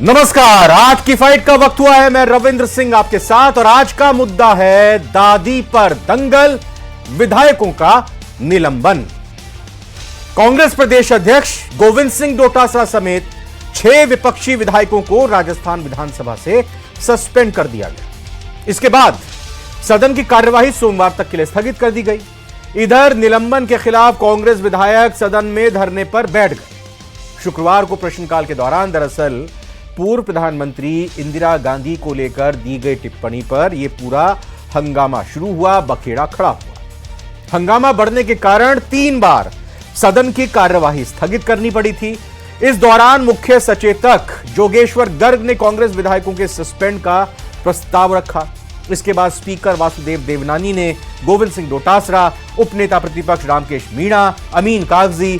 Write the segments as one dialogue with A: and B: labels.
A: नमस्कार, आज की फाइट का वक्त हुआ है। मैं रविंद्र सिंह आपके साथ और आज का मुद्दा है दादी पर दंगल, विधायकों का निलंबन। कांग्रेस प्रदेश अध्यक्ष गोविंद सिंह डोटासरा समेत 6 विपक्षी विधायकों को राजस्थान विधानसभा से सस्पेंड कर दिया गया। इसके बाद सदन की कार्यवाही सोमवार तक के लिए स्थगित कर दी गई। इधर निलंबन के खिलाफ कांग्रेस विधायक सदन में धरने पर बैठ गए। शुक्रवार को प्रश्नकाल के दौरान दरअसल पूर्व प्रधानमंत्री इंदिरा गांधी को लेकर दी गई टिप्पणी पर यह पूरा हंगामा शुरू हुआ, बखेड़ा खड़ा हुआ। हंगामा बढ़ने के कारण 3 बार सदन की कार्यवाही स्थगित करनी पड़ी थी। इस दौरान मुख्य सचेतक जोगेश्वर गर्ग ने कांग्रेस विधायकों के सस्पेंड का प्रस्ताव रखा। इसके बाद स्पीकर वासुदेव देवनानी ने गोविंद सिंह डोटासरा, उपनेता प्रतिपक्ष रामकेश मीणा, अमीन कागजी,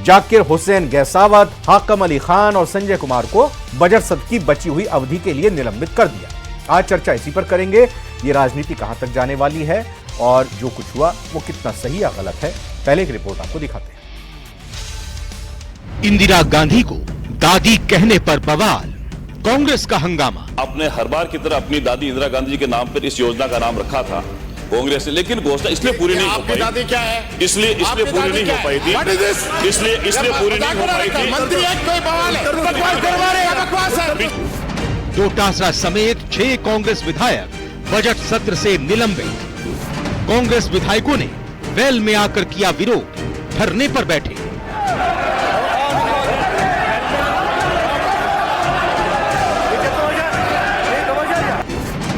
A: जाकिर हुसैन गैसावत, हाकम अली खान और संजय कुमार को बजट सत्र की बची हुई अवधि के लिए निलंबित कर दिया। आज चर्चा इसी पर करेंगे। ये राजनीति कहां तक जाने वाली है और जो कुछ हुआ वो कितना सही या गलत है, पहले की रिपोर्ट आपको दिखाते हैं।
B: इंदिरा गांधी को दादी कहने पर बवाल, कांग्रेस का हंगामा।
C: आपने हर बार की तरह अपनी दादी इंदिरा गांधी जी के नाम पर इस योजना का नाम रखा था कांग्रेस ने, लेकिन घोषणा इसलिए पूरी नहीं हो पाई।
D: दादी क्या है?
C: इसलिए पूरी नहीं हो पाई थी। इसलिए पूरी नहीं हो पाई थी।
D: मंत्री एक कोई बवाल है, बकवास है।
B: डोटासरा समेत 6 कांग्रेस विधायक बजट सत्र से निलंबित। कांग्रेस विधायकों ने वेल में आकर किया विरोध, धरने पर बैठे।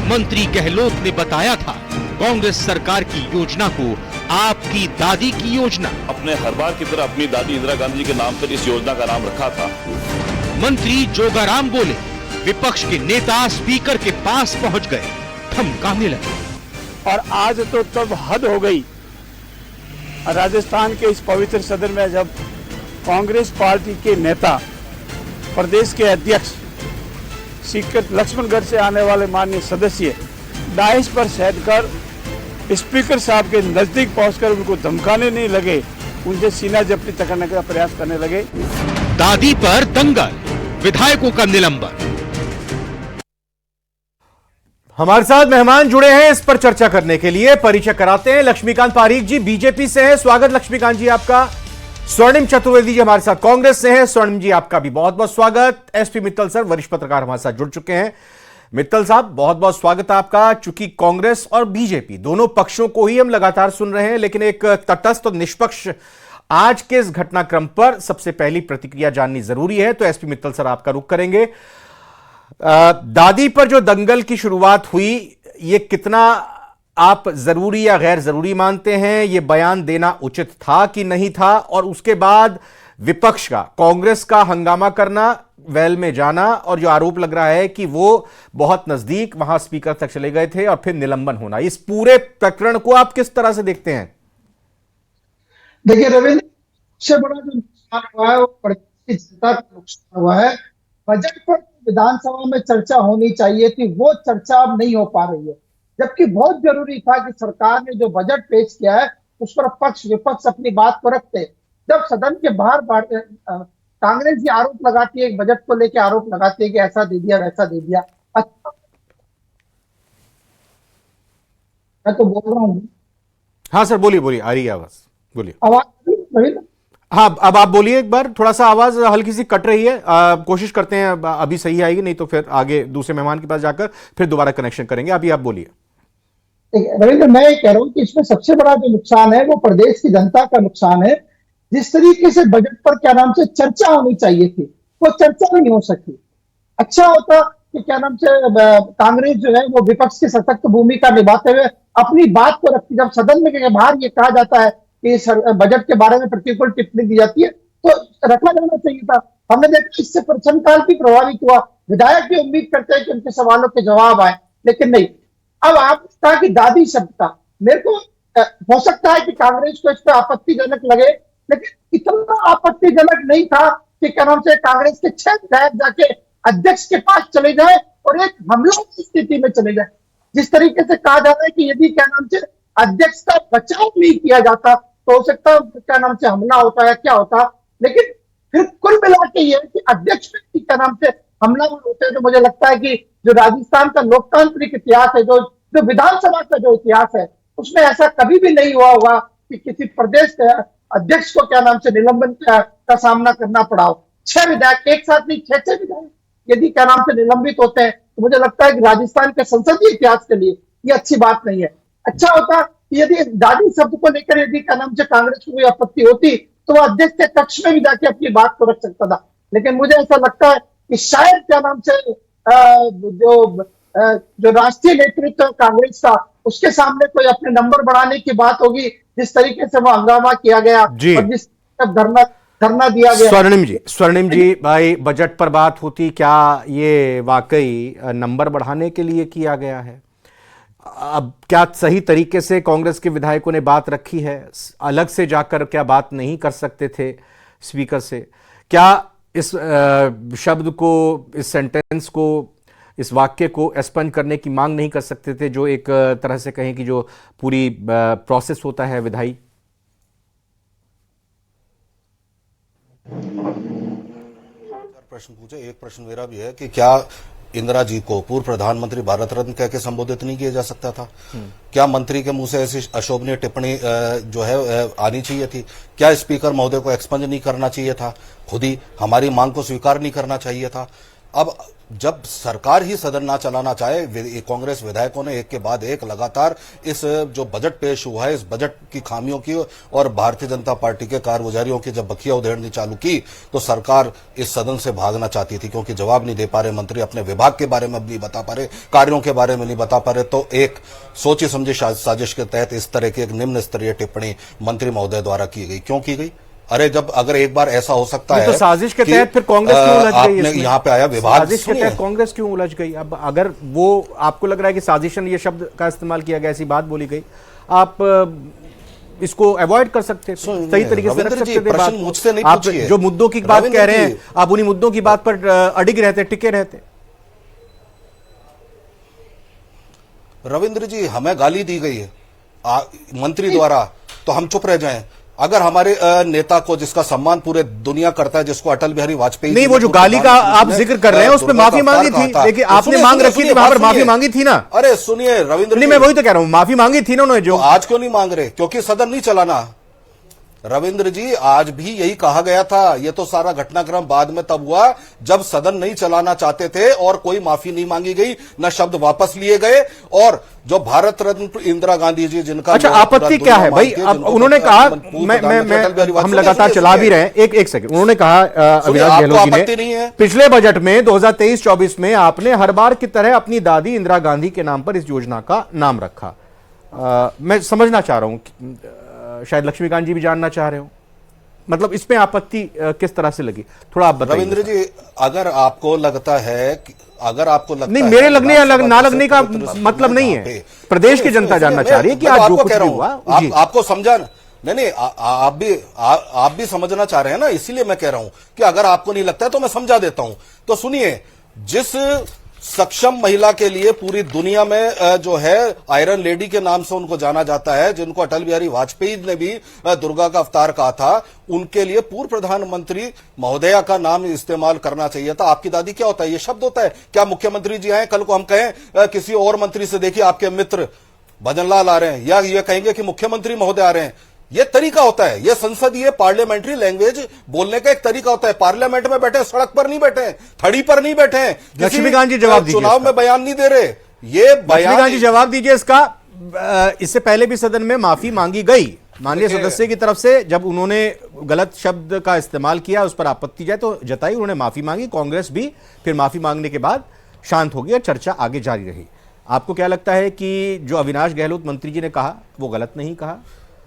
B: मंत्री गहलोत ने बताया था कांग्रेस सरकार की योजना को आपकी दादी की योजना।
C: अपने हर बार की तरह अपनी दादी इंदिरा गांधी जी के नाम पर इस योजना का नाम रखा था।
B: मंत्री जोगाराम बोले, विपक्ष के नेता स्पीकर के पास पहुंच गए, धमकाने लगे।
E: और आज तो तब हद हो गई राजस्थान के इस पवित्र सदन में, जब कांग्रेस पार्टी के नेता, प्रदेश के अध्यक्ष, स्पीकर लक्ष्मणगढ़ से आने वाले माननीय सदस्य डाइस पर बैठकर स्पीकर साहब के नजदीक पहुंचकर उनको धमकाने नहीं लगे, उनसे सीना जब्ती करने का प्रयास करने लगे।
B: दादी पर दंगल, विधायकों का निलंबन।
A: हमारे साथ मेहमान जुड़े हैं इस पर चर्चा करने के लिए। परिचय कराते हैं। लक्ष्मीकांत पारीक जी बीजेपी से हैं, स्वागत लक्ष्मीकांत जी आपका। स्वर्णिम चतुर्वेदी जी हमारे साथ कांग्रेस से हैं, स्वर्णिम जी आपका भी बहुत बहुत स्वागत। एसपी मित्तल सर वरिष्ठ पत्रकार हमारे साथ जुड़ चुके हैं। मित्तल साहब बहुत बहुत स्वागत है आपका। चूंकि कांग्रेस और बीजेपी दोनों पक्षों को ही हम लगातार सुन रहे हैं, लेकिन एक तटस्थ और निष्पक्ष आज के इस घटनाक्रम पर सबसे पहली प्रतिक्रिया जाननी जरूरी है, तो एसपी मित्तल सर आपका रुख करेंगे। दादी पर जो दंगल की शुरुआत हुई, ये कितना आप जरूरी या गैर जरूरी मानते हैं? ये बयान देना उचित था कि नहीं था? और उसके बाद विपक्ष का, कांग्रेस का हंगामा करना, वेल में जाना और जो आरोप लग रहा है कि वो बहुत नजदीक वहां स्पीकर तक चले गए थे और फिर निलंबन होना, इस पूरे प्रकरण को आप किस तरह से देखते हैं?
F: देखिए रविंद्र, सबसे बड़ा जो नुकसान हुआ है वो प्रदेश की जनता का नुकसान हुआ है। बजट पर विधानसभा में चर्चा होनी चाहिए थी, वो चर्चा अब नहीं हो पा रही है, जबकि बहुत जरूरी था कि सरकार ने जो बजट पेश किया है उस पर पक्ष विपक्ष अपनी बात को रखते। जब सदन के बाहर कांग्रेस ये आरोप लगाती है, बजट को लेकर आरोप लगाती है कि ऐसा दे दिया वैसा दे दिया। अच्छा, मैं तो बोल रहा हूँ।
A: हाँ सर बोलिए बोलिए, आ रही है आवाज, बोलिए।
F: आवाज?
A: हाँ अब आप बोलिए एक बार, थोड़ा सा आवाज हल्की सी कट रही है। कोशिश करते हैं अभी सही आएगी, नहीं तो फिर आगे दूसरे मेहमान के पास जाकर फिर दोबारा कनेक्शन करेंगे। अभी आप बोलिए।
F: रविंद्र, मैं ये कह रहा हूँ कि इसमें सबसे बड़ा जो नुकसान है वो प्रदेश की जनता का नुकसान है। जिस तरीके से बजट पर क्या नाम से चर्चा होनी चाहिए थी, वो चर्चा नहीं हो सकी। अच्छा होता कि क्या नाम से कांग्रेस जो है वो विपक्ष की सशक्त भूमिका निभाते हुए अपनी बात को रखती। जब सदन में बाहर ये कहा जाता है कि बजट के बारे में प्रतिकूल टिप्पणी दी जाती है, तो रखा जाना चाहिए था। हमने देखा इससे प्रश्नकाल भी प्रभावित हुआ। विधायक भी उम्मीद करते हैं कि उनके सवालों के जवाब आए, लेकिन नहीं। अब आपने कहा कि दादी शब्द का, मेरे को हो सकता है कि कांग्रेस को इस पर आपत्तिजनक लगे, लेकिन इतना आपत्तिजनक नहीं था कि क्या नाम से कांग्रेस के 6 विधायक जाके अध्यक्ष के पास चले जाए और एक हमला की स्थिति में चले जाए। जिस तरीके से कहा जा रहा है कि यदि क्या नाम से अध्यक्ष का बचाव नहीं किया जाता तो हो सकता क्या नाम से हमला होता है, क्या होता। लेकिन फिर कुल मिला के ये कि अध्यक्ष व्यक्ति क्या नाम से हमलावर होते हैं, तो मुझे लगता है कि जो राजस्थान का लोकतांत्रिक इतिहास है, जो जो विधानसभा का जो इतिहास है, उसमें ऐसा कभी भी नहीं हुआ होगा कि किसी प्रदेश के अध्यक्ष को क्या नाम से निलंबन का सामना करना पड़ा हो। 6 विधायक एक साथ नहीं, 6 विधायक यदि क्या नाम से निलंबित होते हैं, तो मुझे लगता है कि राजस्थान के संसदीय इतिहास के लिए ये अच्छी बात नहीं है। अच्छा होता कि यदि दादी शब्द को लेकर यदि क्या नाम से कांग्रेस को कोई आपत्ति होती, तो वह अध्यक्ष के कक्ष में भी जाके अपनी बात को रख सकता था। लेकिन मुझे ऐसा लगता है कि शायद क्या नाम से जो राष्ट्रीय नेतृत्व कांग्रेस का, उसके सामने कोई अपने नंबर बढ़ाने की बात होगी, जिस तरीके से वो हंगामा किया गया और जिस धरना दिया गया।
A: स्वर्णिम जी भाई, बजट पर बात होती, क्या ये वाकई नंबर बढ़ाने के लिए किया गया है? अब क्या सही तरीके से कांग्रेस के विधायकों ने बात रखी है? अलग से जाकर क्या बात नहीं कर सकते थे स्पीकर से? क्या इस शब्द को, इस सेंटेंस को, इस वाक्य को एक्सपंज करने की मांग नहीं कर सकते थे, जो एक तरह से कहें कि जो पूरी प्रोसेस होता है विधायी?
G: प्रश्न पूछे, एक प्रश्न मेरा भी है कि क्या इंदिरा जी को पूर्व प्रधानमंत्री भारत रत्न कह के संबोधित नहीं किया जा सकता था? क्या मंत्री के मुंह से ऐसी अशोभनीय टिप्पणी जो है आनी चाहिए थी? क्या स्पीकर महोदय को एक्सपंज नहीं करना चाहिए था? खुद ही हमारी मांग को स्वीकार नहीं करना चाहिए था? अब जब सरकार ही सदन ना चलाना चाहे, कांग्रेस विधायकों ने एक के बाद एक लगातार इस जो बजट पेश हुआ है, इस बजट की खामियों की और भारतीय जनता पार्टी के कारगुजारियों की जब बखिया उधेड़नी चालू की, तो सरकार इस सदन से भागना चाहती थी, क्योंकि जवाब नहीं दे पा रहे मंत्री, अपने विभाग के बारे में अब नहीं बता पा रहे, कार्यों के बारे में नहीं बता पा रहे। तो एक सोची समझी साजिश के तहत इस तरह की एक निम्न स्तरीय टिप्पणी मंत्री महोदय द्वारा की गई। क्यों की गई? अरे जब अगर एक बार ऐसा हो सकता है
A: तो साजिश के तहत फिर कांग्रेस क्यों उलझ गई?
G: आपने यहाँ पे आया विवाद,
A: साजिश के तहत कांग्रेस क्यों उलझ गई? अब अगर वो आपको लग रहा है कि साजिशन ये शब्द का इस्तेमाल किया गया, ऐसी बात बोली गई, आप इसको अवॉइड कर सकते थे, सही तरीके से रख सकते थे बात।
G: मुझसे नहीं
A: आप जो मुद्दों की बात कह रहे हैं, आप उन्हीं मुद्दों की बात पर अडिग रहते, टिके रहते।
G: रविंद्र जी, हमें गाली दी गई है मंत्री द्वारा, तो हम चुप रह जाएं? अगर हमारे नेता को, जिसका सम्मान पूरे दुनिया करता है, जिसको अटल बिहारी वाजपेयी,
A: नहीं, वो जो गाली का आप जिक्र कर रहे हैं उस पर माफी मांगी थी, लेकिन आपने मांग रखी थी, वहां पर माफी मांगी थी ना?
G: अरे सुनिए रविंद्र,
A: नहीं, मैं वही तो कह रहा हूं, माफी मांगी थी ना उन्होंने। जो
G: आज क्यों नहीं मांग रहे? क्योंकि सदन नहीं चलाना। रविंद्र जी, आज भी यही कहा गया था। ये तो सारा घटनाक्रम बाद में तब हुआ जब सदन नहीं चलाना चाहते थे और कोई माफी नहीं मांगी गई, न शब्द वापस लिए गए। और जो भारत रत्न इंदिरा गांधी जी, जिनका
A: अच्छा आपत्ति क्या है भाई? अब उन्होंने कहा, हम लगातार चला भी रहे हैं, एक सेकंड, उन्होंने कहा अविनाश गहलोत जी ने पिछले बजट में 2023-24 में आपने हर बार की तरह अपनी दादी इंदिरा गांधी के नाम पर इस योजना का नाम रखा। मैं समझना चाह रहा हूं, शायद लक्ष्मीकांत जी भी जानना चाह रहे हो, मतलब इसमें आपत्ति किस तरह से लगी, थोड़ा आप बताइए।
G: रविंद्र जी, अगर आपको लगता है,
A: नहीं, मेरे लगने या ना लगने का मतलब नहीं है, प्रदेश की जनता जानना चाह रही है कि आज जो कुछ भी हुआ
G: आपको समझा नहीं, आप भी समझना चाह रहे हैं ना, इसीलिए मैं कह रहा हूं कि अगर आपको नहीं लगता है तो मैं समझा देता हूं। तो सुनिए, जिस सक्षम महिला के लिए पूरी दुनिया में जो है आयरन लेडी के नाम से उनको जाना जाता है, जिनको अटल बिहारी वाजपेयी ने भी दुर्गा का अवतार कहा था, उनके लिए पूर्व प्रधानमंत्री महोदया का नाम इस्तेमाल करना चाहिए था। आपकी दादी क्या होता है? ये शब्द होता है क्या? मुख्यमंत्री जी आए, कल को हम कहें किसी और मंत्री से, देखिए आपके मित्र भजनलाल आ रहे हैं, या ये कहेंगे कि मुख्यमंत्री महोदय आ रहे हैं, ये तरीका होता है, ये संसदीय पार्लियामेंट्री लैंग्वेज बोलने का एक तरीका होता है। पार्लियामेंट में बैठे, सड़क पर नहीं बैठे, थड़ी पर नहीं बैठे,
A: लक्ष्मीकांत जी जवाब दीजिए,
G: चुनाव में बयान नहीं दे रहे। ये
A: लक्ष्मीकांत जी जवाब दीजिए इसका। इससे पहले भी सदन में माफी मांगी गई माननीय सदस्य की तरफ से, जब उन्होंने गलत शब्द का इस्तेमाल किया, उस पर आपत्ति जाए तो जताई, उन्होंने माफी मांगी, कांग्रेस भी फिर माफी मांगने के बाद शांत हो गई और चर्चा आगे जारी रही। आपको क्या लगता है कि जो अविनाश गहलोत मंत्री जी ने कहा वो गलत नहीं कहा,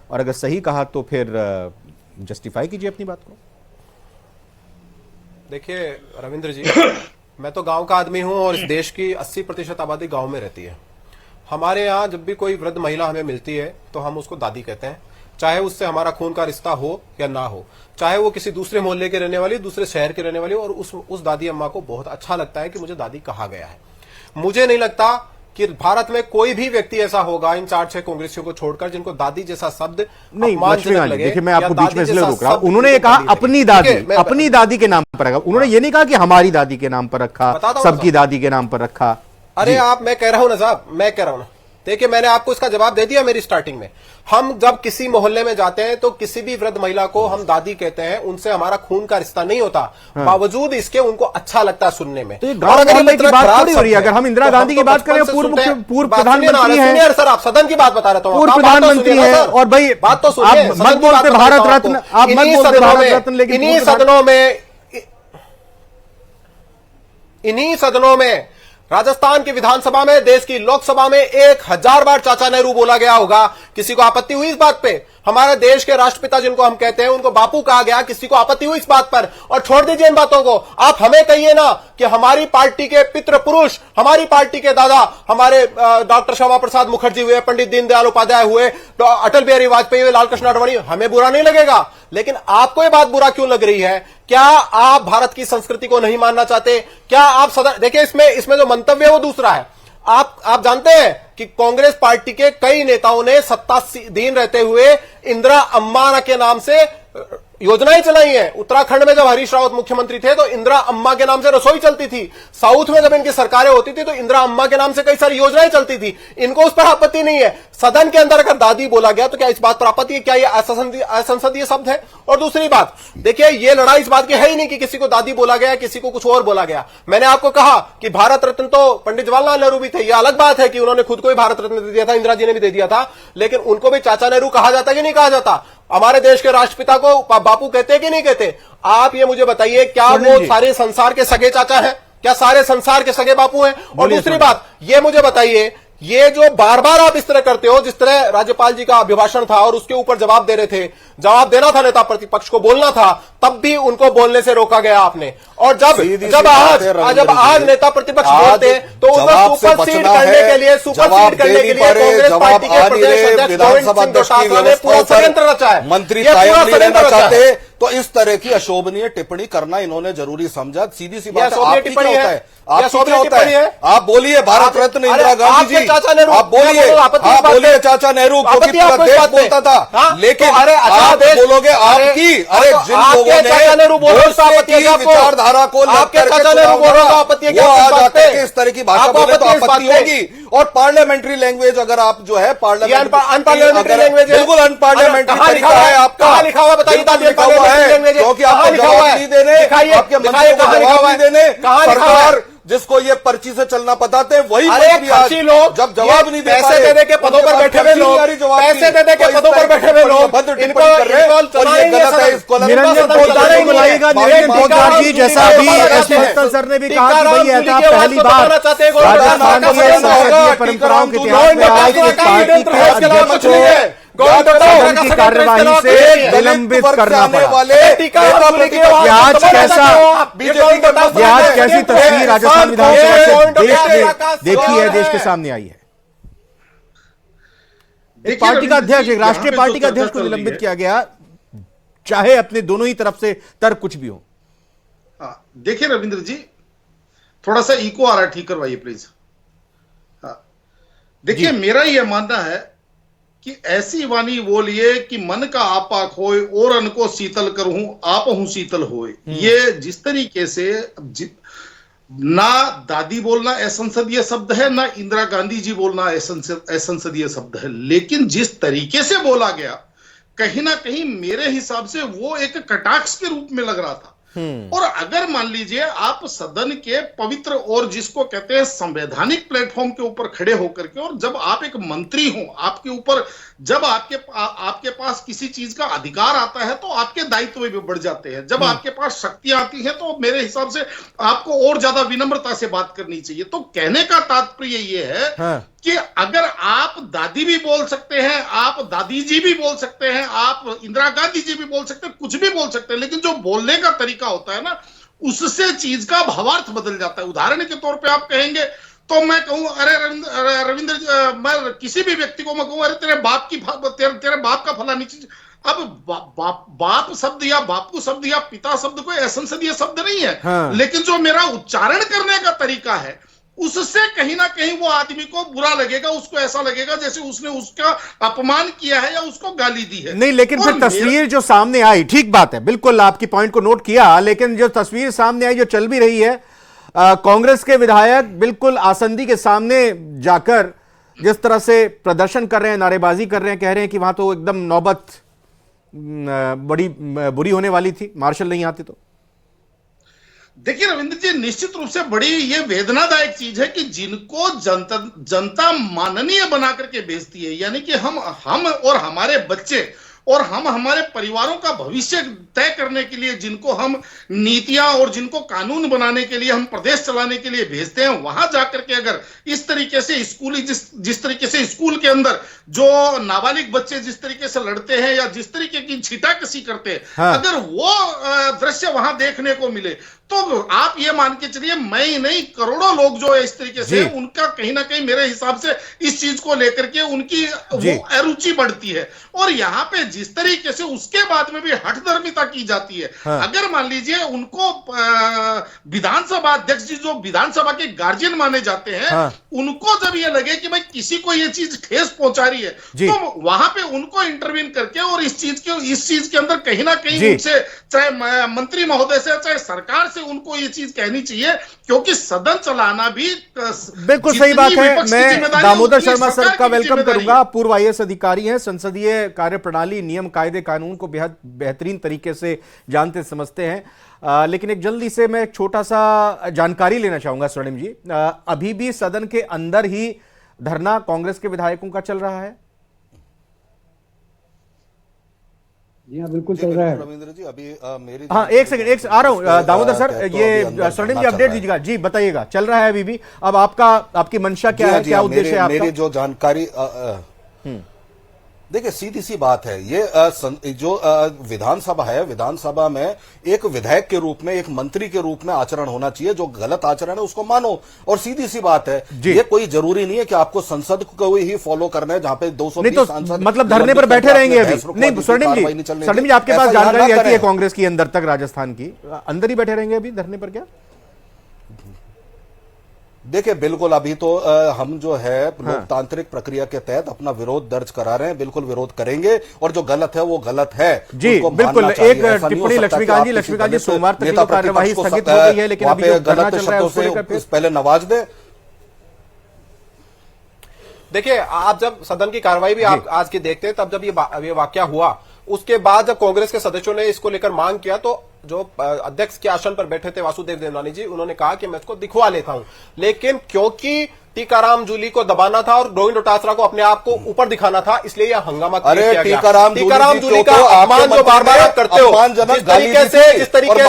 A: और अगर सही कहा तो फिर जस्टिफाई कीजिए अपनी बात को।
H: देखिए रविंद्र जी, मैं तो गांव का आदमी हूं और इस देश की 80% आबादी गांव में रहती है। हमारे यहाँ जब भी कोई वृद्ध महिला हमें मिलती है तो हम उसको दादी कहते हैं, चाहे उससे हमारा खून का रिश्ता हो या ना हो, चाहे वो किसी दूसरे मोहल्ले के रहने वाली, दूसरे शहर के रहने वाली, और उस दादी अम्मा को बहुत अच्छा लगता है कि मुझे दादी कहा गया है। मुझे नहीं लगता कि भारत में कोई भी व्यक्ति ऐसा होगा इन 4-6 कांग्रेसियों को छोड़कर जिनको दादी जैसा शब्द
A: नहीं,
H: अपमानजनक लगे।
A: देखिए मैं
H: या
A: आपको बीच
H: दादी
A: में इसलिए
H: जैसा
A: रोक रहा हूं,
H: शब्द
A: उन्होंने ये
H: जिनको
A: कहा
H: दादी लगे।
A: अपनी
H: ठीक है,
A: अपनी दादी के नाम पर रखा, उन्होंने ये नहीं कहा कि हमारी दादी के नाम पर रखा,
H: बताता हूं
A: सबकी दादी के नाम पर रखा।
H: अरे आप, मैं कह रहा हूं ना साहब, मैं कह रहा हूं ना, देखिए मैंने आपको इसका जवाब दे दिया मेरी स्टार्टिंग में। हम जब किसी मोहल्ले में जाते हैं तो किसी भी वृद्ध महिला को हम दादी कहते हैं, उनसे हमारा खून का रिश्ता नहीं होता, बावजूद इसके उनको अच्छा लगता है सुनने में।
A: तो ये गांव मोहल्ले की बात थोड़ी हो रही है। अगर हम इंदिरा गांधी की बात करें, पूर्व प्रधानमंत्री हैं
H: सर, आप सदन की बात बता रहे हो,
A: पूर्व प्रधानमंत्री है, और भाई
H: बात तो सुनिए,
A: आप मत बोलते भारत रत्न, आप मत बोलते भारत रत्न, लेकिन
H: इन्हीं सदनों में राजस्थान की विधानसभा में, देश की लोकसभा में 1000 बार चाचा नेहरू बोला गया होगा। किसी को आपत्ति हुई इस बात पे? हमारे देश के राष्ट्रपिता जिनको हम कहते हैं उनको बापू कहा गया, किसी को आपत्ति हुई इस बात पर? और छोड़ दीजिए इन बातों को, आप हमें कहिए ना कि हमारी पार्टी के पितृ पुरुष, हमारी पार्टी के दादा, हमारे डॉक्टर श्यामा प्रसाद मुखर्जी हुए, पंडित दीनदयाल उपाध्याय हुए, अटल बिहारी वाजपेयी हुए, लालकृष्ण आडवाणी, हमें बुरा नहीं लगेगा। लेकिन आपको ये बात बुरा क्यों लग रही है? क्या आप भारत की संस्कृति को नहीं मानना चाहते? क्या आप सदन, देखिए इसमें जो मंतव्य है वो दूसरा है। आप जानते हैं कि कांग्रेस पार्टी के कई नेताओं ने सत्ताधीन रहते हुए इंदिरा अम्मा के नाम से योजनाएं चलाई हैं। उत्तराखंड में जब हरीश रावत मुख्यमंत्री थे तो इंदिरा अम्मा के नाम से रसोई चलती थी। साउथ में जब इनकी सरकारें होती थी तो इंदिरा अम्मा के नाम से कई सारी योजनाएं चलती थी। इनको उस पर आपत्ति नहीं है। सदन के अंदर अगर दादी बोला गया तो क्या इस बात पर आपत्ति है? क्या ये असंसदीय शब्द है? और दूसरी बात, देखिए ये लड़ाई इस बात की है ही नहीं कि किसी को दादी बोला गया, किसी को कुछ और बोला गया। मैंने आपको कहा कि भारत रत्न तो पंडित जवाहरलाल नेहरू भी थे। यह अलग बात है कि उन्होंने खुद को ही भारत रत्न दे दिया था, इंदिरा जी ने भी दे दिया था, लेकिन उनको भी चाचा नेहरू कहा जाता कि नहीं कहा जाता? हमारे देश के राष्ट्रपिता को बापू कहते हैं कि नहीं कहते? आप ये मुझे बताइए, क्या वो सारे संसार के सगे चाचा हैं? क्या सारे संसार के सगे बापू हैं? और दूसरी बात, ये मुझे बताइए, ये जो बार बार आप इस तरह करते हो, जिस तरह राज्यपाल जी का अभिभाषण था और उसके ऊपर जवाब दे रहे थे, जवाब देना था नेता प्रतिपक्ष को, बोलना था, तब भी उनको बोलने से रोका गया आपने। और जब आज नेता प्रतिपक्ष बोलते तो उनको सुपरसीड करने के लिए कांग्रेस पार्टी के प्रदेश अध्यक्ष गोविंद सिंह डोटासरा ने पूरा षड्यंत्र रचा है।
G: मंत्री कायम नहीं रहना चाहते तो इस तरह की अशोभनीय टिप्पणी करना इन्होंने जरूरी समझा। सीधी सी बात है, आपकी क्या होता है? आपकी क्या होता है? आप बोलिए भारत रत्न इंदिरा गांधी जी, आप बोलिए, हाँ बोलिए चाचा नेहरू, क्योंकि पूरा देश बोलता था। लेकिन आप बोलोगे आपकी, अरे जिन लोगों ने विचारधारा को लेकर वो आ जाते हैं कि इस तरह की भाषा बोले तो आपत्ति होगी। और पार्लियामेंट्री लैंग्वेज अगर आप जो है
H: अनपार्लियामेंट्री लैंग्वेज,
G: बिल्कुल अनपार्लियामेंट्री तरीका है आपका,
H: लिखा हुआ बताइए,
G: क्योंकि आपको जवाब नहीं देने, आपके मंत्री को जवाब नहीं देने, सरकार जिसको ये पर्ची से चलना बताते हैं वही मंत्री
H: लोग
G: जब जवाब नहीं दे पाए,
H: पैसे दे के पदों पर बैठे हुए लोग, पैसे दे के पदों पर बैठे हुए लोग
G: इनको कर रहे हैं और ये गलत है। इसको
A: निरंजन पोद्दार को बुलाइएगा। निरंजन पोद्दार जी, जैसा अभी एसपी मित्तल सर ने भी कहा कि भाई ऐसा पहली बार राजस्थान की संसदीय परंपराओं के इतिहास में आज एक पार्टी के अध्यक्ष को उनकी कार्यवाही से निलंबित करना पड़ा। आज कैसी तस्वीर राजस्थान विधानसभा से देश में देखी है, देश के सामने आई है? एक पार्टी का अध्यक्ष, एक राष्ट्रीय पार्टी का अध्यक्ष को निलंबित किया गया, चाहे अपने दोनों ही तरफ से तर्क कुछ भी हो।
I: देखिए रविंद्र जी, थोड़ा सा इको आ रहा है, ठीक करवाइए प्लीज। देखिए मेरा यह मानना है कि ऐसी वाणी बोलिए कि मन का आपाक होए और अन्न को शीतल करूं आप हूं शीतल होए। ये जिस तरीके से ना दादी बोलना असंसदीय शब्द है, ना इंदिरा गांधी जी बोलना असंसदीय शब्द है, लेकिन जिस तरीके से बोला गया कहीं ना कहीं मेरे हिसाब से वो एक कटाक्ष के रूप में लग रहा था। और अगर मान लीजिए आप सदन के पवित्र और जिसको कहते हैं संवैधानिक प्लेटफॉर्म के ऊपर खड़े होकर के, और जब आप एक मंत्री हो, आपके ऊपर जब आपके पास किसी चीज का अधिकार आता है तो आपके दायित्व भी बढ़ जाते हैं। जब आपके पास शक्तियां आती हैं तो मेरे हिसाब से आपको और ज्यादा विनम्रता से बात करनी चाहिए। तो कहने का तात्पर्य यह है कि अगर आप दादी भी बोल सकते हैं, आप दादी जी भी बोल सकते हैं, आप इंदिरा गांधी जी भी बोल सकते हैं, कुछ भी बोल सकते हैं, लेकिन जो बोलने का तरीका होता है ना, उससे चीज का भावार्थ बदल जाता है। उदाहरण के तौर पे आप कहेंगे तो मैं कहूं, अरे रविंद्र, मैं किसी भी व्यक्ति को मैं कहूं, अरे तेरे बाप का फलानी चीज। अब बाप शब्द या बापू शब्द या पिता शब्द कोई असंसदीय शब्द नहीं है, लेकिन जो मेरा उच्चारण करने का तरीका है उससे कहीं ना कहीं वो आदमी को बुरा लगेगा, उसको ऐसा लगेगा जैसे उसने उसका अपमान किया है या उसको गाली दी है।
A: नहीं, लेकिन
I: और
A: फिर तस्वीर जो सामने आई, ठीक बात है, बिल्कुल आपकी पॉइंट को नोट किया, लेकिन जो तस्वीर सामने आई, जो चल भी रही है, कांग्रेस के विधायक बिल्कुल आसंदी के सामने जाकर जिस तरह से प्रदर्शन कर रहे हैं, नारेबाजी कर रहे हैं, कह रहे हैं कि वहां तो एकदम नौबत बड़ी बुरी होने वाली थी, मार्शल नहीं आते तो।
I: देखिए रविंद्र जी, निश्चित रूप से बड़ी ये वेदनादायक चीज है कि जिनको जनता माननीय बना करके भेजती है, यानी कि हम और हमारे बच्चे और हम हमारे परिवारों का भविष्य तय करने के लिए जिनको हम नीतियां और जिनको कानून बनाने के लिए हम प्रदेश चलाने के लिए भेजते हैं, वहां जाकर के अगर इस तरीके से स्कूली जिस तरीके से स्कूल के अंदर जो नाबालिग बच्चे जिस तरीके से लड़ते हैं या जिस तरीके की छींटाकशी करते हैं,
A: हाँ।
I: अगर वो दृश्य वहां देखने को मिले तो आप ये मान के चलिए मैं ही नहीं, करोड़ों लोग जो है इस तरीके से उनका कहीं ना कहीं मेरे हिसाब से इस चीज को लेकर के उनकी वो अरुचि बढ़ती है। और यहाँ पे जिस तरीके से उसके बाद में भी हठधर्मिता की जाती है,
A: हाँ।
I: अगर मान लीजिए उनको विधानसभा अध्यक्ष जी जो विधानसभा के गार्जियन माने जाते हैं,
A: हाँ।
I: उनको जब ये लगे कि भाई किसी को ये चीज ठेस पहुंचा रही है, तो वहां पे उनको इंटरवीन करके और इस चीज के अंदर कहीं ना कहीं उनसे, चाहे मंत्री महोदय से चाहे सरकार से, उनको ये चीज कहनी चाहिए, क्योंकि सदन चलाना भी
A: बिल्कुल सही बात है। मैं दामोदर शर्मा सर का वेलकम करूंगा, पूर्व आईएएस अधिकारी हैं, संसदीय कार्यप्रणाली, नियम, कायदे, कानून को बेहद बेहतरीन तरीके से जानते समझते हैं। लेकिन एक जल्दी से मैं एक छोटा सा जानकारी लेना चाहूंगा स्वर्णिम जी, अभी भी सदन के अंदर ही धरना कांग्रेस के विधायकों का चल रहा है?
E: जी हाँ, बिल्कुल चल रहा है
G: रविंद्र जी। अभी मेरी
A: एक सेकंड आ रहा हूं दामोदर सर, ये स्वर्णिम जी अपडेट दीजिएगा जी, बताइएगा चल रहा है अभी भी। अब आपकी मंशा क्या है, क्या उद्देश्य है आपका?
G: मेरी जो जानकारी, देखिए सीधी सी बात है, ये जो विधानसभा है, विधानसभा में एक विधायक के रूप में, एक मंत्री के रूप में आचरण होना चाहिए। जो गलत आचरण है उसको मानो, और सीधी सी बात है, ये कोई जरूरी नहीं है कि आपको संसद को ही फॉलो करना है, जहां पे 220 सांसद
A: मतलब धरने पर बैठे रहेंगे अभी? नहीं स्वर्णिम जी आपके पास जानकारी आती है कांग्रेस की अंदर तक, राजस्थान की अंदर ही बैठे रहेंगे अभी धरने पर क्या?
G: देखिए बिल्कुल, अभी तो हम जो है लोकतांत्रिक प्रक्रिया के तहत अपना विरोध दर्ज करा रहे हैं, बिल्कुल विरोध करेंगे, और जो गलत है वो गलत है
A: जी। बिल्कुल, एक टिप्पणी लक्ष्मीकांत जी सोमवार तक की कार्यवाही स्थगित हो गई है, लेकिन अभी जो धरना चल रहा है उसको लेकर
G: पहले नवाज दे।
H: देखिए, आप जब सदन की कार्रवाई भी आप आज की देखते हैं, तब जब ये वाकया हुआ, उसके बाद जब कांग्रेस के सदस्यों ने इसको लेकर मांग किया, तो जो अध्यक्ष के आसन पर बैठे थे वासुदेव देवनानी जी, उन्होंने कहा कि मैं इसको दिखवा लेता हूं, लेकिन क्योंकि टीकाराम जूली को दबाना था और गोविंद डोटासरा को अपने आप को ऊपर दिखाना था, इसलिए यह हंगामा किया गया। टीकाराम जूली का अपमान जो बार बार आप करते हो, जिस तरीके से जिस तरीके से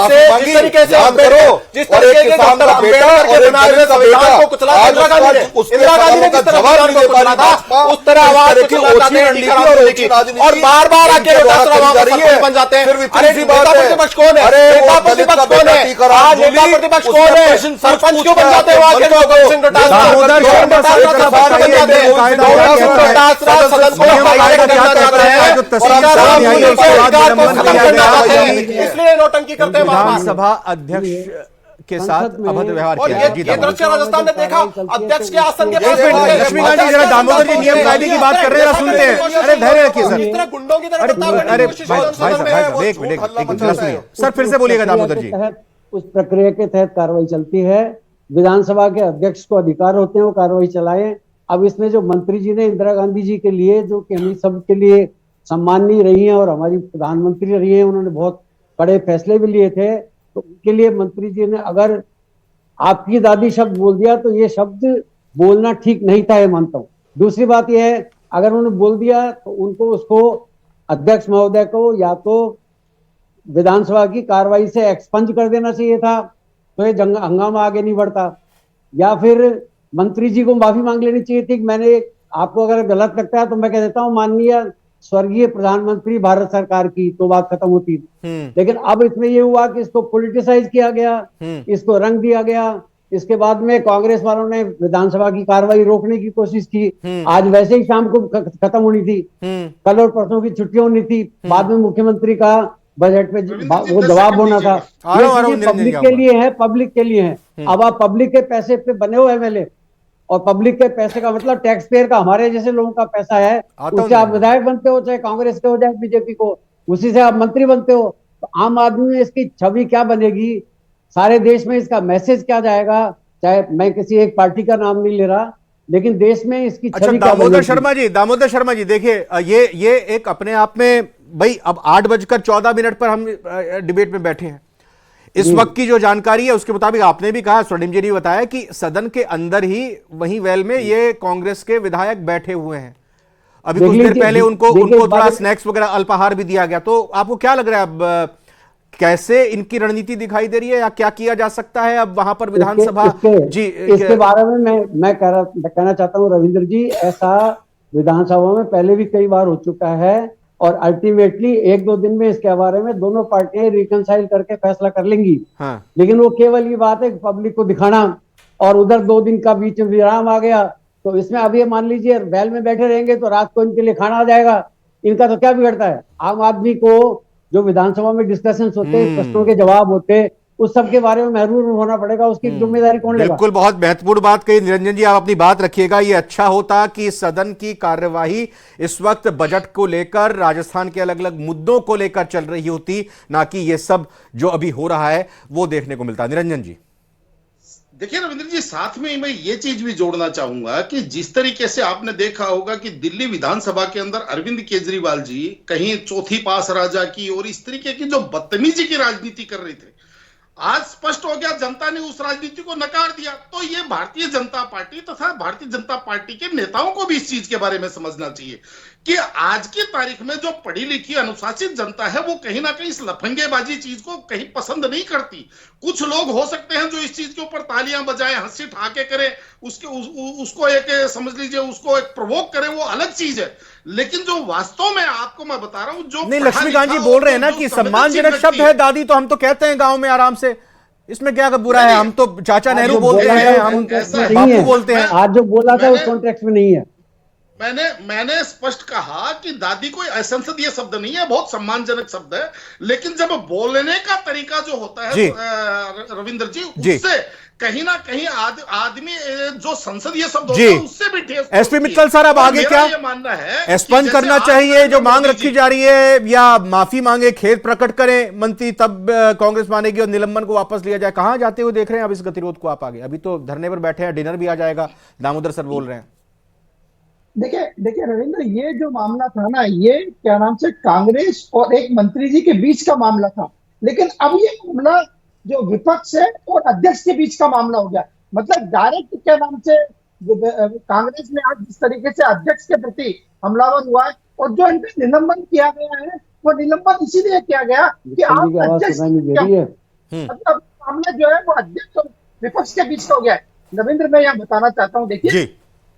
H: डॉक्टर अम्बेडकर के बनाए हुए संविधान को कुचला इंदिरा गांधी ने किस तरह संविधान को कुचला था, उस तरह आवाज उठाते हैं टीकाराम जूली की, और बार बार आके डोटासरा वहां पर सरपंच बन जाते हैं। अरे नेता प्रतिपक्ष कौन है? नेता प्रतिपक्ष कौन है? आज नेता प्रतिपक्ष कौन है? सरपंच क्यों बन जाते हैं वहां के लोग? इसलिए नोटंकी करते हैं।
A: विधानसभा अध्यक्ष के साथ अभद्र व्यवहार किया।
H: ये दृश्य राजस्थान ने देखा, अध्यक्ष के आसन के पास
A: लक्ष्मीकांत जी जरा दामोदर जी नियम कायदे की बात कर रहे हैं, सुनते हैं। अरे धैर्य रखिए सर,
H: गुंडों की तरह
A: अरे भाई एक मिनट सर, फिर से बोलिएगा दामोदर जी।
E: उस प्रक्रिया के तहत कार्रवाई चलती है, विधानसभा के अध्यक्ष को अधिकार होते हैं वो कार्रवाई चलाएं। अब इसमें जो मंत्री जी ने इंदिरा गांधी जी के लिए, जो कि हम सब के लिए सम्माननीय रही हैं और हमारी प्रधानमंत्री रही हैं, उन्होंने बहुत बड़े फैसले भी लिए थे, तो उनके लिए मंत्री जी ने अगर आपकी दादी शब्द बोल दिया तो ये शब्द बोलना ठीक नहीं था, ये मानता हूँ। दूसरी बात यह है, अगर उन्होंने बोल दिया तो उनको उसको अध्यक्ष महोदय को या तो विधानसभा की कार्रवाई से एक्सपंज कर देना चाहिए था, तो ये हंगामा आगे नहीं बढ़ता, या फिर मंत्री जी को माफी मांग लेनी चाहिए थी कि मैंने आपको अगर गलत लगता है तो मैं कह देता हूँ माननीय स्वर्गीय प्रधानमंत्री भारत सरकार की, तो बात खत्म होती। लेकिन अब इसमें ये हुआ कि इसको पॉलिटिसाइज किया गया, इसको रंग दिया गया। इसके बाद में कांग्रेस वालों ने विधानसभा की कार्रवाई रोकने की कोशिश की। आज वैसे ही शाम को खत्म होनी थी, कल और परसों की छुट्टियां होनी थी, बाद में मुख्यमंत्री का बजट पे वो जवाब होना था। पब्लिक के लिए है, पब्लिक के लिए है,
J: अब आप पब्लिक के पैसे पे बने हो एमएलए, और पब्लिक के पैसे का मतलब टैक्स पेयर का, हमारे जैसे लोगों का पैसा है, उससे आप विधायक बनते हो, चाहे कांग्रेस के हो चाहे बीजेपी को, उसी से आप मंत्री बनते हो। तो आम आदमी में इसकी छवि क्या बनेगी, सारे देश में इसका मैसेज क्या जाएगा? चाहे मैं किसी एक पार्टी का नाम नहीं ले रहा, लेकिन देश में इसकी छवि क्या बनेगी?
A: दामोदर शर्मा जी देखिए, ये एक अपने आप में भाई, अब 8:14 पर हम डिबेट में बैठे हैं। इस वक्त की जो जानकारी है उसके मुताबिक आपने भी कहा, स्वर्णिम जी ने बताया कि सदन के अंदर ही वहीं वेल में ये कांग्रेस के विधायक बैठे हुए हैं। अभी कुछ देर पहले उनको थोड़ा स्नैक्स वगैरह, अल्पाहार भी दिया गया। तो आपको क्या लग रहा है अब कैसे इनकी रणनीति दिखाई दे रही है, या क्या किया जा सकता है अब वहां पर विधानसभा? जी,
J: इसके बारे में मैं कहना चाहता हूं रविंद्र जी, ऐसा विधानसभा में पहले भी कई बार हो चुका है, और अल्टीमेटली 1-2 दिन में इसके बारे में दोनों पार्टियां रिकंसाइल करके फैसला कर लेंगी। हाँ। लेकिन वो केवल ये बात है कि पब्लिक को दिखाना, और उधर 2 दिन का बीच में विराम आ गया, तो इसमें अब ये मान लीजिए बैल में बैठे रहेंगे तो रात को इनके लिए खाना आ जाएगा। इनका तो क्या बिगड़ता है? आम आदमी को जो विधानसभा में डिस्कशन होते हैं, प्रश्नों के जवाब होते, उस सब के बारे में महरूर होना पड़ेगा, उसकी जिम्मेदारी कौन लेगा?
A: बिल्कुल, बहुत महत्वपूर्ण बात कही निरंजन जी, आप अपनी बात रखिएगा। ये अच्छा होता कि सदन की कार्यवाही इस वक्त बजट को लेकर, राजस्थान के अलग अलग मुद्दों को लेकर चल रही होती, ना कि ये सब जो अभी हो रहा है वो देखने को मिलता। निरंजन जी
I: देखिए रविंद्र जी, साथ में मैं ये चीज भी जोड़ना चाहूंगा कि जिस तरीके से आपने देखा होगा कि दिल्ली विधानसभा के अंदर अरविंद केजरीवाल जी कहीं चौथी पास राजा की और इस तरीके की जो बदतमीजी की राजनीति कर रहे थे, आज स्पष्ट हो गया, जनता ने उस राजनीति को नकार दिया। तो ये भारतीय जनता पार्टी तथा भारतीय जनता पार्टी के नेताओं को भी इस चीज के बारे में समझना चाहिए कि आज की तारीख में जो पढ़ी लिखी अनुशासित जनता है वो कहीं ना कहीं इस लफंगेबाजी चीज को कहीं पसंद नहीं करती। कुछ लोग हो सकते हैं जो इस चीज के ऊपर तालियां बजाएं, हंसी ठहाके करें, उसको एक समझ लीजिए उसको एक प्रवोक करें, वो अलग चीज है। लेकिन जो वास्तव में आपको मैं बता रहा हूं, जो
A: नहीं, लक्ष्मीकांत जी बोल रहे हैं ना कि सम्मानजनक शब्द है दादी, तो हम तो कहते हैं गांव में आराम से, इसमें क्या बुरा है? हम तो चाचा नेहरू बोलते हैं, हम बापू बोलते हैं।
J: आज जो बोला था उस कॉन्टेक्स्ट में नहीं है।
I: मैंने स्पष्ट कहा कि दादी कोई असंसदीय शब्द नहीं है, बहुत सम्मानजनक शब्द है, लेकिन जब बोलने का तरीका जो होता है रविंद्र जी, उससे कहीं ना कहीं आदमी जो संसदीय शब्द होता है उससे भी ठेस।
A: एसपी मित्तल सर, अब आगे क्या मानना है? एक्सपंज करना चाहिए जो मांग रखी जा रही है, या माफी मांगे, खेद प्रकट करें मंत्री, तब कांग्रेस मानेगी और निलंबन को वापस लिया जाए? कहां जाते हुए देख रहे हैं अब इस गतिरोध को आप आगे? अभी तो धरने पर बैठे हैं, डिनर भी आ जाएगा, दामोदर सर बोल रहे हैं।
F: देखिए रविंद्र, ये जो मामला था ना, ये क्या नाम से कांग्रेस और एक मंत्री जी के बीच का मामला था, लेकिन अब ये मामला जो विपक्ष है और अध्यक्ष के बीच का मामला हो गया। मतलब डायरेक्ट क्या नाम से कांग्रेस में आज जिस तरीके से अध्यक्ष के प्रति हमलावर हुआ है, और जो इनका निलंबन किया गया है वो निलंबन इसीलिए किया गया कि आप अध्यक्ष, मतलब मामला जो है वो अध्यक्ष और विपक्ष के बीच का हो गया है। रविंद्र, मैं यहाँ बताना चाहता हूँ, देखिए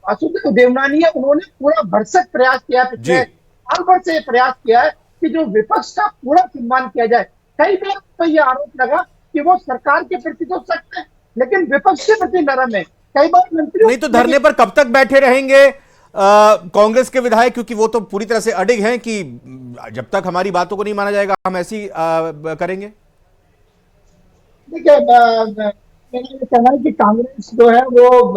F: वासुदेव देवनानी है, उन्होंने पूरा भरसक प्रयास किया, पिछले साल भर से प्रयास किया है कि जो विपक्ष का पूरा सम्मान किया जाए। कई बार तो ये आरोप लगा कि वो सरकार के प्रति तो सख्त है लेकिन विपक्ष के प्रति नरम है। कई बार मंत्री
A: नहीं, तो धरने पर कब तक बैठे रहेंगे कांग्रेस के विधायक? क्योंकि वो तो पूरी तरह से अडिग हैं कि जब तक हमारी बातों को नहीं माना जाएगा हम ऐसी करेंगे।
F: देखिए, मेरा ये कहना है कि कांग्रेस जो है वो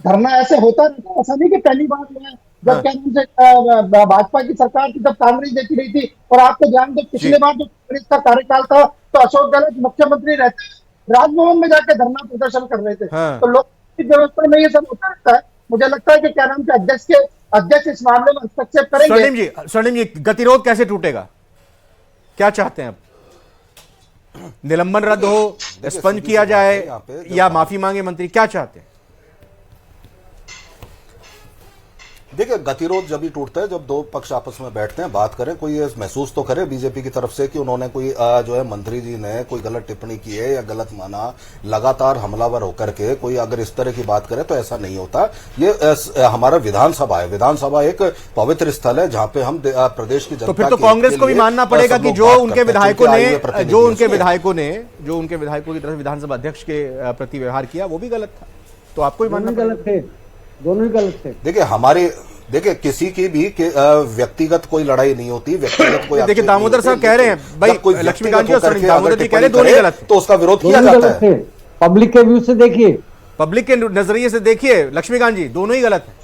F: धरना ऐसे होता रहता है, ऐसा नहीं कि पहली बार हुआ है। जब क्या नाम से भाजपा की सरकार थी तब कांग्रेस देती रही थी, और आपको ध्यान दो पिछले बार जो कांग्रेस का कार्यकाल था तो अशोक गहलोत मुख्यमंत्री रहते राजभवन में जाकर धरना प्रदर्शन कर रहे थे। तो लोक की व्यवस्था में ये सब होता रहता है। मुझे लगता है कि क्या नाम से अध्यक्ष इस मामले में हस्तक्षेप करेंगे।
A: स्वर्णिम जी, गतिरोध कैसे टूटेगा? क्या चाहते हैं आप? निलंबन रद्द हो, एक्सपंज किया जाए, या माफी मांगे मंत्री? क्या चाहते हैं?
G: देखिए, गतिरोध जब भी टूटता है जब दो पक्ष आपस में बैठते हैं, बात करें, कोई ये महसूस तो करे बीजेपी की तरफ से कि उन्होंने कोई जो है मंत्री जी ने कोई गलत टिप्पणी की है या गलत माना, लगातार हमलावर होकर के कोई अगर इस तरह की बात करे तो ऐसा नहीं होता। ये हमारा विधानसभा है, विधानसभा एक पवित्र स्थल है जहां पे हम प्रदेश की जनता।
A: तो फिर तो कांग्रेस को भी मानना पड़ेगा कि जो उनके विधायकों की तरफ विधानसभा अध्यक्ष के प्रति व्यवहार किया वो भी गलत था, तो आपको भी मानना
J: गलत थे, दोनों ही गलत थे।
G: देखिए किसी की भी व्यक्तिगत कोई लड़ाई नहीं होती, व्यक्तिगत कोई।
A: देखिए दामोदर साहब कह रहे हैं भाई, लक्ष्मीकांत जी और दामोदर जी कह रहे हैं दोनों गलत,
G: तो उसका विरोध किया जाता है।
J: पब्लिक के व्यू से देखिए,
A: पब्लिक के नजरिए से देखिए लक्ष्मीकांत जी, दोनों ही गलत है।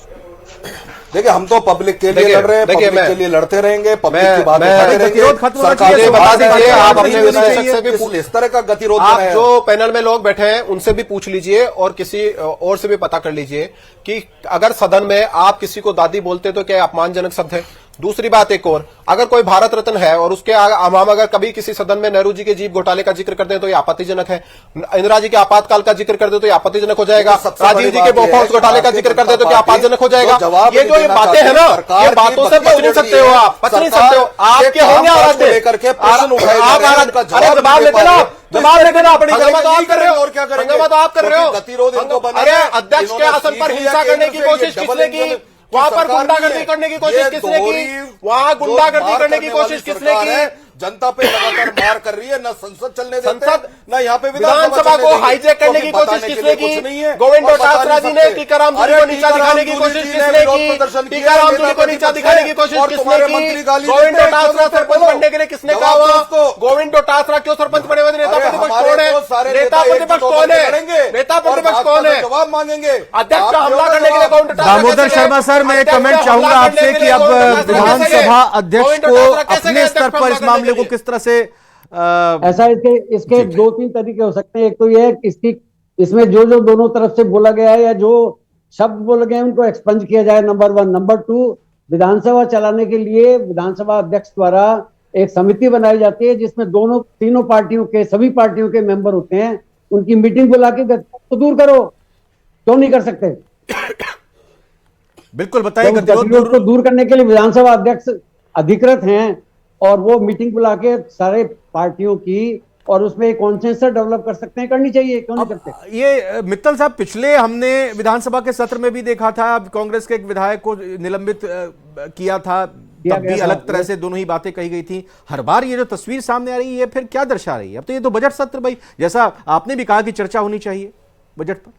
G: देखिए, हम तो पब्लिक के लिए लड़ रहे हैं, पब्लिक के लिए लड़ते रहेंगे, पब्लिक की बात
A: गतिरोध खत्म होना चाहिए।
H: बता दीजिए, आप अपने विशेषज्ञ से भी
G: इस तरह का गतिरोध
H: आप जो पैनल में लोग बैठे हैं उनसे भी पूछ लीजिए और किसी और से भी पता कर लीजिए कि अगर सदन में आप किसी को दादी बोलते तो क्या अपमानजनक शब्द है। दूसरी बात एक और, अगर कोई भारत रत्न है और उसके हम अगर कभी किसी सदन में नेहरू जी के जीप घोटाले का जिक्र करते हैं तो ये आपत्तिजनक है। इंदिरा जी के आपातकाल का जिक्र कर दे तो ये आपत्तिजनक हो जाएगा। राजीव जी के बोफोर्स घोटाले का जिक्र कर दे तो क्या आपत्तिजनक हो जाएगा। ये जो ये बातें हैं ना, ये बातों से बच नहीं सकते हो आप, बच नहीं सकते हो। आपके होंगे जवाब लेते ना, जवाब लेते ना, अपनी हंगामा तो आप कर रहे हो, और क्या करेंगे, हंगामा तो आप कर रहे हो। गतिरोध, अरे अध्यक्ष के आसन पर हिंसा करने की कोशिश किसने की, वहां पर गुंडागर्दी करने की कोशिश किसने की, वहां गुंडागर्दी करने की कोशिश किसने की।
G: जनता पे लगातार मार कर रही है, न संसद चलने देते, न यहाँ पे
H: विधानसभा को हाईजैक करने की कोशिश किसने की। गोविंद डोटासरा जी ने टीकाराम जी को नीचा दिखाने की कोशिश किसने की, टीकाराम जी को नीचा दिखाने की कोशिश किसने की। गोविंद डोटासरा सरपंच बनने के लिए किसने कहा हुआ, गोविंद डोटासरा क्यों सरपंच बने हुए, नेता प्रतिपक्ष कौन है, नेता प्रतिपक्ष कौन है, नेता प्रतिपक्ष कौन है,
G: जवाब मांगेंगे।
H: अध्यक्ष का हमला करने के लिए गोविंद डोटासरा।
A: दामोदर शर्मा सर, मैं एक कमेंट चाहूंगा आपसे कि अब विधानसभा अध्यक्ष को अपने स्तर पर इस मामले को किस तरह से
J: ऐसा इसके 2-3 तरीके हो सकते हैं। एक तो यह इसमें जो दोनों तरफ से बोला गया है या जो शब्द बोले गए हैं उनको एक्सपंज किया जाए, नंबर 1। नंबर 2, विधानसभा चलाने के लिए विधानसभा अध्यक्ष द्वारा एक समिति बनाई जाती है जिसमें तीनों पार्टियों के, सभी पार्टियों के मेंबर होते हैं। उनकी मीटिंग बुला के तो दूर करो, क्यों नहीं कर सकते?
A: बिल्कुल बताइए।
J: गतिरोध को दूर करने के लिए विधानसभा अध्यक्ष अधिकृत हैं और वो मीटिंग बुला के सारे पार्टियों की और उसमें एक कॉन्सेंसस डेवलप कर सकते हैं, करनी चाहिए, क्यों नहीं करते।
A: ये मित्तल साहब, पिछले हमने विधानसभा के सत्र में भी देखा था, कांग्रेस के एक विधायक को निलंबित किया था, तब भी अलग तरह से दोनों ही बातें कही गई थी। हर बार ये जो तस्वीर सामने आ रही है फिर क्या दर्शा रही है? अब तो ये तो बजट सत्र, भाई जैसा आपने भी कहा कि चर्चा होनी चाहिए बजट पर।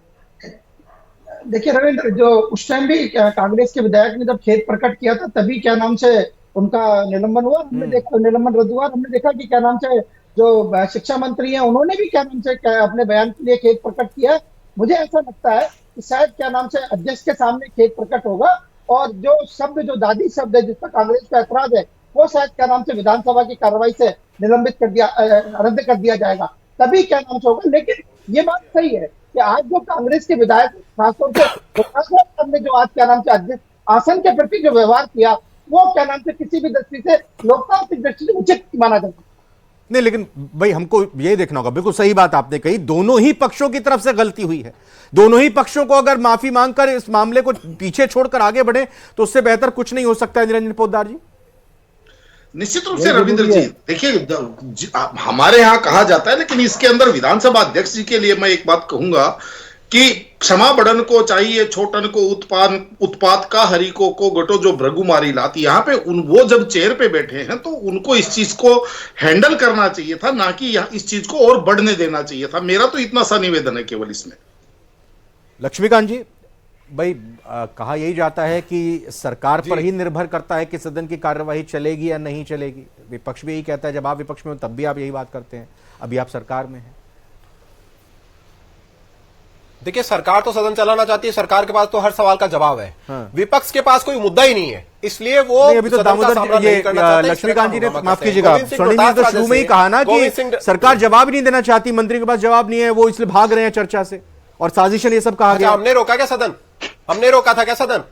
F: देखिए रविंद्र, जो उस टाइम भी कांग्रेस के विधायक ने जब खेद प्रकट किया था तभी क्या नाम से उनका निलंबन हुआ, हमने देखा, निलंबन रद्द हुआ। हमने देखा कि क्या नाम से जो शिक्षा मंत्री हैं उन्होंने भी क्या नाम से अपने बयान के लिए खेद प्रकट किया। मुझे ऐसा लगता है कि शायद क्या नाम से अध्यक्ष के सामने खेद प्रकट होगा और जो शब्द, जो दादी शब्द है जिस पर कांग्रेस का ऐतराज है, वो शायद क्या नाम से विधानसभा की कार्रवाई से निलंबित कर दिया, रद्द कर दिया जाएगा, तभी क्या नाम से होगा। लेकिन ये बात सही है कि आज जो कांग्रेस के विधायक, खासतौर से जो आज क्या नाम से अध्यक्ष आसन के प्रति जो व्यवहार किया, वो क्या नाम से किसी भी दृष्टि से, लोकतांत्रिक दृष्टि से उचित माना जाता
A: नहीं। लेकिन भाई हमको ये देखना होगा, बिल्कुल सही बात आपने कही, दोनों ही पक्षों की तरफ से गलती हुई है। दोनों ही पक्षों को अगर माफी मांगकर इस मामले को पीछे छोड़कर आगे बढ़े तो उससे बेहतर कुछ नहीं हो सकता है। निरंजन पोद्दार जी।
I: निश्चित रूप से रविंद्र जी, देखिए हमारे यहाँ कहा जाता है, लेकिन इसके अंदर विधानसभा अध्यक्ष जी के लिए मैं एक बात कहूंगा कि क्षमा बड़न को चाहिए छोटन को उत्पात का हरि को गटो जो भृगु मारी लाती। यहाँ पे वो जब चेयर पे बैठे हैं तो उनको इस चीज को हैंडल करना चाहिए था, ना कि इस चीज को और बढ़ने देना चाहिए था। मेरा तो इतना सा निवेदन है केवल इसमें।
A: लक्ष्मीकांत जी, भाई कहा यही जाता है कि सरकार पर ही निर्भर करता है कि सदन की कार्यवाही चलेगी या नहीं चलेगी। विपक्ष भी यही कहता है, जब आप विपक्ष में हो तब भी आप यही बात करते हैं, अभी आप सरकार में हैं।
H: देखिए, सरकार तो सदन चलाना चाहती है, सरकार के पास तो हर सवाल का जवाब है। हाँ। विपक्ष के पास कोई मुद्दा ही नहीं है, इसलिए वो
A: अभी तो लक्ष्मीकांत जी ने, माफ कीजिएगा, स्वर्णिम जी तो शुरू में ही कहा ना कि सरकार जवाब नहीं देना चाहती, मंत्री के पास जवाब नहीं है, वो इसलिए भाग रहे हैं चर्चा से और साजिशन, ये सब कहा गया।
H: हमने रोका क्या सदन? हमने रोका था क्या सदन?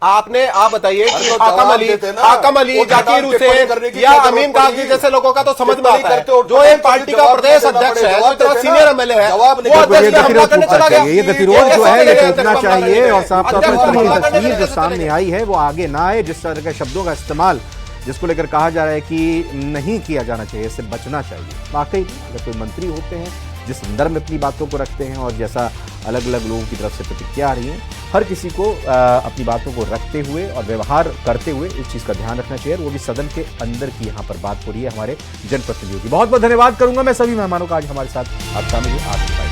H: आप बताइए कि आकम अली, जाकिर हुसैन या अमीन कागजी जैसे लोगों का तो समझ में आता है, जो एक पार्टी का प्रदेश अध्यक्ष है, जो इतना सीनियर एमएलए है, वो अध्यक्ष पे हमला करने चला गया।
A: ये गतिरोध जो है ये टूटना चाहिए और साफ तौर पर तस्वीर जो सामने आई है वो आगे ना आए। जिस तरह के शब्दों का इस्तेमाल जिसको लेकर कहा जा रहा है कि नहीं किया जाना चाहिए, इससे बचना चाहिए। वाकई अगर कोई मंत्री होते हैं जिस संदर्भ में अपनी बातों को रखते हैं और जैसा अलग अलग लोगों की तरफ से प्रतिक्रिया आ रही है, हर किसी को अपनी बातों को रखते हुए और व्यवहार करते हुए इस चीज़ का ध्यान रखना चाहिए। वो भी सदन के अंदर की यहाँ पर बात हो रही है हमारे जनप्रतिनिधियों की। बहुत बहुत धन्यवाद करूंगा मैं सभी मेहमानों का आज हमारे साथ आप शामिल हुए।